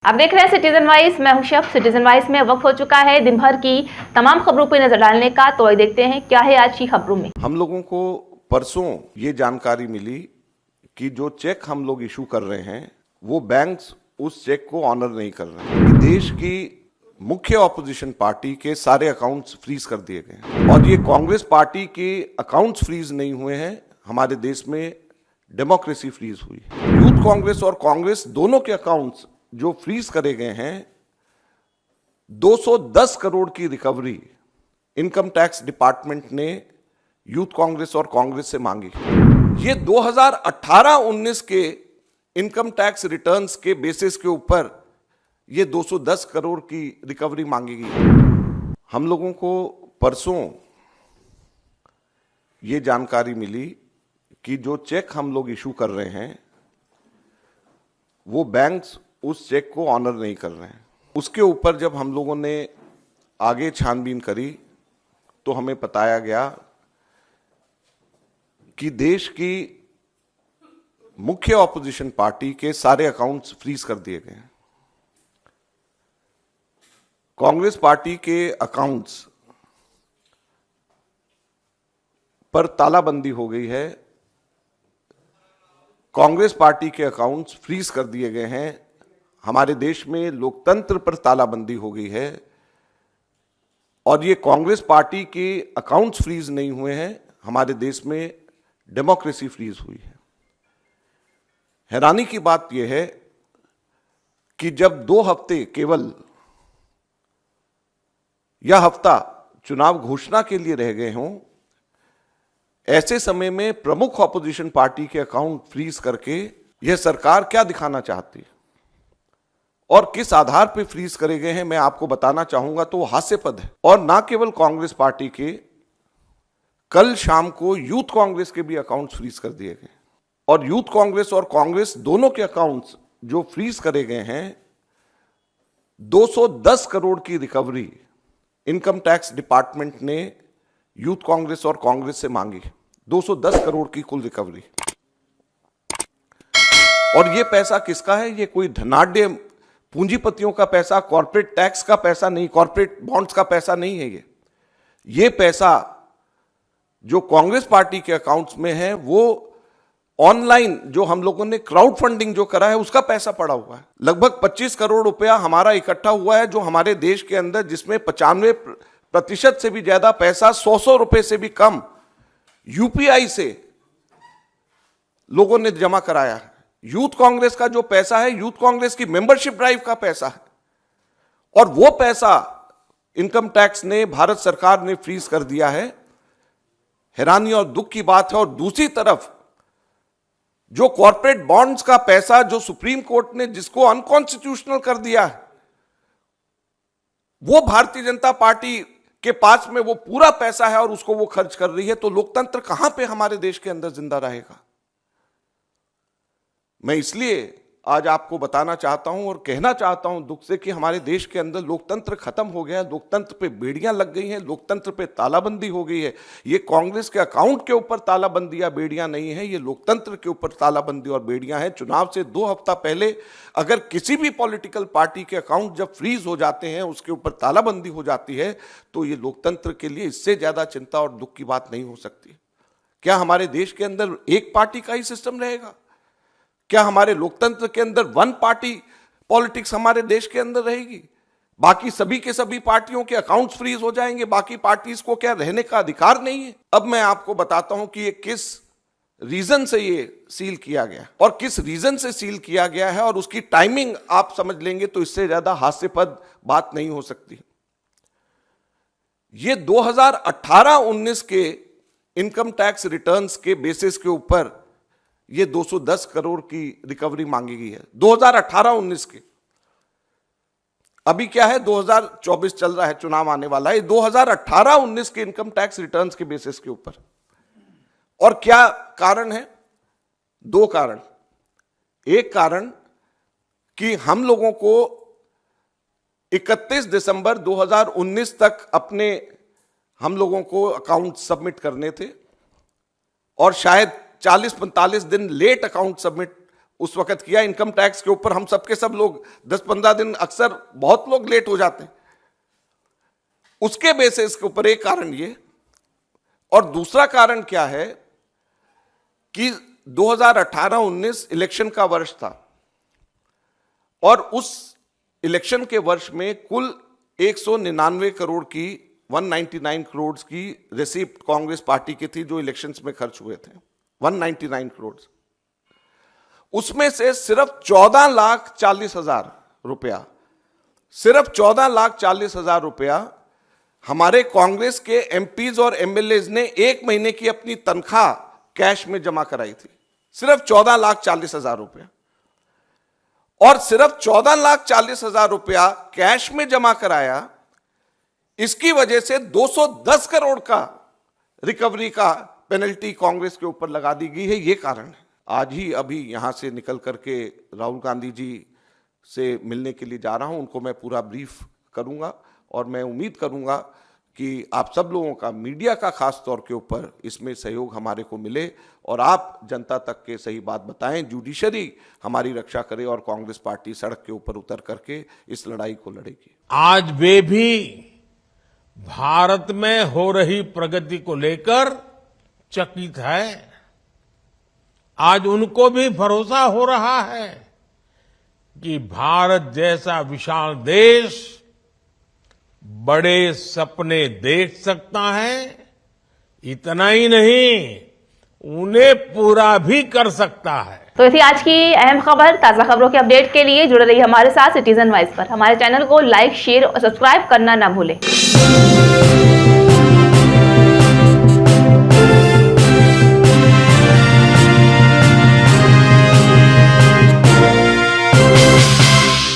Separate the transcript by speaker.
Speaker 1: आप देख रहे हैं सिटीजन वाइज। मैं हूं शफ। सिटीजन वाइज में वक्त हो चुका है दिन भर की तमाम खबरों पर नजर डालने का। तो आइए देखते हैं क्या है आज की खबरों में।
Speaker 2: हम लोगों को परसों ये जानकारी मिली कि जो चेक हम लोग इशू कर रहे हैं वो बैंक्स उस चेक को ऑनर नहीं कर रहे हैं। देश की मुख्य ऑपोजिशन पार्टी के सारे अकाउंट्स फ्रीज कर दिए गए हैं और ये कांग्रेस पार्टी के अकाउंट्स फ्रीज नहीं हुए हैं, हमारे देश में डेमोक्रेसी फ्रीज हुई। यूथ कांग्रेस और कांग्रेस दोनों के अकाउंट्स जो फ्रीज करे गए हैं, 210 करोड़ की रिकवरी इनकम टैक्स डिपार्टमेंट ने यूथ कांग्रेस और कांग्रेस से मांगी। ये 2018-19 के इनकम टैक्स रिटर्न्स के बेसिस के ऊपर ये 210 करोड़ की रिकवरी मांगी गई। हम लोगों को परसों ये जानकारी मिली कि जो चेक हम लोग इशू कर रहे हैं वो बैंक्स उस चेक को ऑनर नहीं कर रहे हैं। उसके ऊपर जब हम लोगों ने आगे छानबीन करी तो हमें बताया गया कि देश की मुख्य ऑपोजिशन पार्टी के सारे अकाउंट्स फ्रीज कर दिए गए हैं। कांग्रेस पार्टी के अकाउंट्स पर तालाबंदी हो गई है। कांग्रेस पार्टी के अकाउंट्स फ्रीज कर दिए गए हैं। हमारे देश में लोकतंत्र पर तालाबंदी हो गई है और ये कांग्रेस पार्टी के अकाउंट्स फ्रीज नहीं हुए हैं, हमारे देश में डेमोक्रेसी फ्रीज हुई है। हैरानी की बात यह है कि जब 2 हफ्ते केवल यह हफ्ता चुनाव घोषणा के लिए रह गए हों, ऐसे समय में प्रमुख ऑपोजिशन पार्टी के अकाउंट फ्रीज करके यह सरकार क्या दिखाना चाहती है और किस आधार पर फ्रीज करे गए हैं, मैं आपको बताना चाहूंगा तो हास्यपद है। और ना केवल कांग्रेस पार्टी के, कल शाम को यूथ कांग्रेस के भी अकाउंट्स फ्रीज कर दिए गए और यूथ कांग्रेस और कांग्रेस दोनों के अकाउंट्स जो फ्रीज करे गए हैं, 210 करोड़ की रिकवरी इनकम टैक्स डिपार्टमेंट ने यूथ कांग्रेस और कांग्रेस से मांगी। 210 करोड़ की कुल रिकवरी। और ये पैसा किसका है? ये कोई धनाढ्य पूंजीपतियों का पैसा, कॉर्पोरेट टैक्स का पैसा नहीं, कॉर्पोरेट बॉन्ड्स का पैसा नहीं है। ये पैसा जो कांग्रेस पार्टी के अकाउंट्स में है वो ऑनलाइन जो हम लोगों ने क्राउड फंडिंग जो करा है उसका पैसा पड़ा हुआ है। लगभग 25 करोड़ रुपया हमारा इकट्ठा हुआ है जो हमारे देश के अंदर, जिसमें 95% से भी ज्यादा पैसा 100 रुपए से भी कम यूपीआई से लोगों ने जमा कराया है। यूथ कांग्रेस का जो पैसा है, यूथ कांग्रेस की मेंबरशिप ड्राइव का पैसा है और वो पैसा इनकम टैक्स ने, भारत सरकार ने फ्रीज कर दिया है। हैरानी और दुख की बात है। और दूसरी तरफ जो कॉर्पोरेट बॉन्ड्स का पैसा जो सुप्रीम कोर्ट ने जिसको अनकॉन्स्टिट्यूशनल कर दिया है, वो भारतीय जनता पार्टी के पास में वो पूरा पैसा है और उसको वो खर्च कर रही है। तो लोकतंत्र कहां पे हमारे देश के अंदर जिंदा रहेगा? मैं इसलिए आज आपको बताना चाहता हूं और कहना चाहता हूं दुख से कि हमारे देश के अंदर लोकतंत्र खत्म हो गया है। लोकतंत्र पे बेड़ियां लग गई हैं, लोकतंत्र पे तालाबंदी हो गई है। ये कांग्रेस के अकाउंट के ऊपर तालाबंदी या बेड़ियां नहीं है, ये लोकतंत्र के ऊपर तालाबंदी और बेड़ियां हैं। चुनाव से 2 हफ्ता पहले अगर किसी भी पॉलिटिकल पार्टी के अकाउंट जब फ्रीज हो जाते हैं, उसके ऊपर तालाबंदी हो जाती है, तो ये लोकतंत्र के लिए इससे ज्यादा चिंता और दुख की बात नहीं हो सकती। क्या हमारे देश के अंदर एक पार्टी का ही सिस्टम रहेगा? क्या हमारे लोकतंत्र के अंदर वन पार्टी पॉलिटिक्स हमारे देश के अंदर रहेगी? बाकी सभी के सभी पार्टियों के अकाउंट्स फ्रीज हो जाएंगे? बाकी पार्टीज को क्या रहने का अधिकार नहीं है? अब मैं आपको बताता हूं कि ये किस रीजन से ये सील किया गया और किस रीजन से सील किया गया है और उसकी टाइमिंग आप समझ लेंगे तो इससे ज्यादा हास्यपद बात नहीं हो सकती। ये 2018-19 के इनकम टैक्स रिटर्न्स के बेसिस के ऊपर ये 210 करोड़ की रिकवरी मांगी गई है। 2018-19 के, अभी क्या है 2024 चल रहा है, चुनाव आने वाला है। 2018-19 के इनकम टैक्स रिटर्न्स के बेसिस के ऊपर। और क्या कारण है? 2 कारण। एक कारण कि हम लोगों को 31 दिसंबर 2019 तक अपने हम लोगों को अकाउंट सबमिट करने थे और शायद 40-45 दिन लेट अकाउंट सबमिट उस वक्त किया। इनकम टैक्स के ऊपर हम सबके सब लोग 10-15 दिन, अक्सर बहुत लोग लेट हो जाते हैं। उसके बेसिस के ऊपर एक कारण ये, और दूसरा कारण क्या है कि 2018-19 इलेक्शन का वर्ष था और उस इलेक्शन के वर्ष में कुल 199 करोड़ की 199 करोड़ की रिसीप्ट कांग्रेस पार्टी की थी जो इलेक्शंस में खर्च हुए थे, 199 करोड़। उसमें से सिर्फ 14,40,000 रुपया, सिर्फ 14,40,000 रुपया हमारे कांग्रेस के एमपीज और एमएलएज ने एक महीने की अपनी तनख्वाह कैश में जमा कराई थी। सिर्फ 14,40,000 रुपया, और सिर्फ 14,40,000 रुपया कैश में जमा कराया। इसकी वजह से 210 करोड़ का रिकवरी का पेनल्टी कांग्रेस के ऊपर लगा दी गई है। ये कारण है। आज ही अभी यहां से निकल करके राहुल गांधी जी से मिलने के लिए जा रहा हूं, उनको मैं पूरा ब्रीफ करूंगा और मैं उम्मीद करूंगा कि आप सब लोगों का, मीडिया का खास तौर के ऊपर इसमें सहयोग हमारे को मिले और आप जनता तक के सही बात बताएं, जुडिशरी हमारी रक्षा करे और कांग्रेस पार्टी सड़क के ऊपर उतर करके इस लड़ाई को लड़ेगी।
Speaker 3: आज वे भी भारत में हो रही प्रगति को लेकर चकित है। आज उनको भी भरोसा हो रहा है कि भारत जैसा विशाल देश बड़े सपने देख सकता है। इतना ही नहीं, उन्हें पूरा भी कर सकता है।
Speaker 1: तो ये थी आज की अहम खबर। ताजा खबरों के अपडेट के लिए जुड़े रहिए हमारे साथ सिटीजन वॉइस पर। हमारे चैनल को लाइक, शेयर और सब्सक्राइब करना ना भूलें।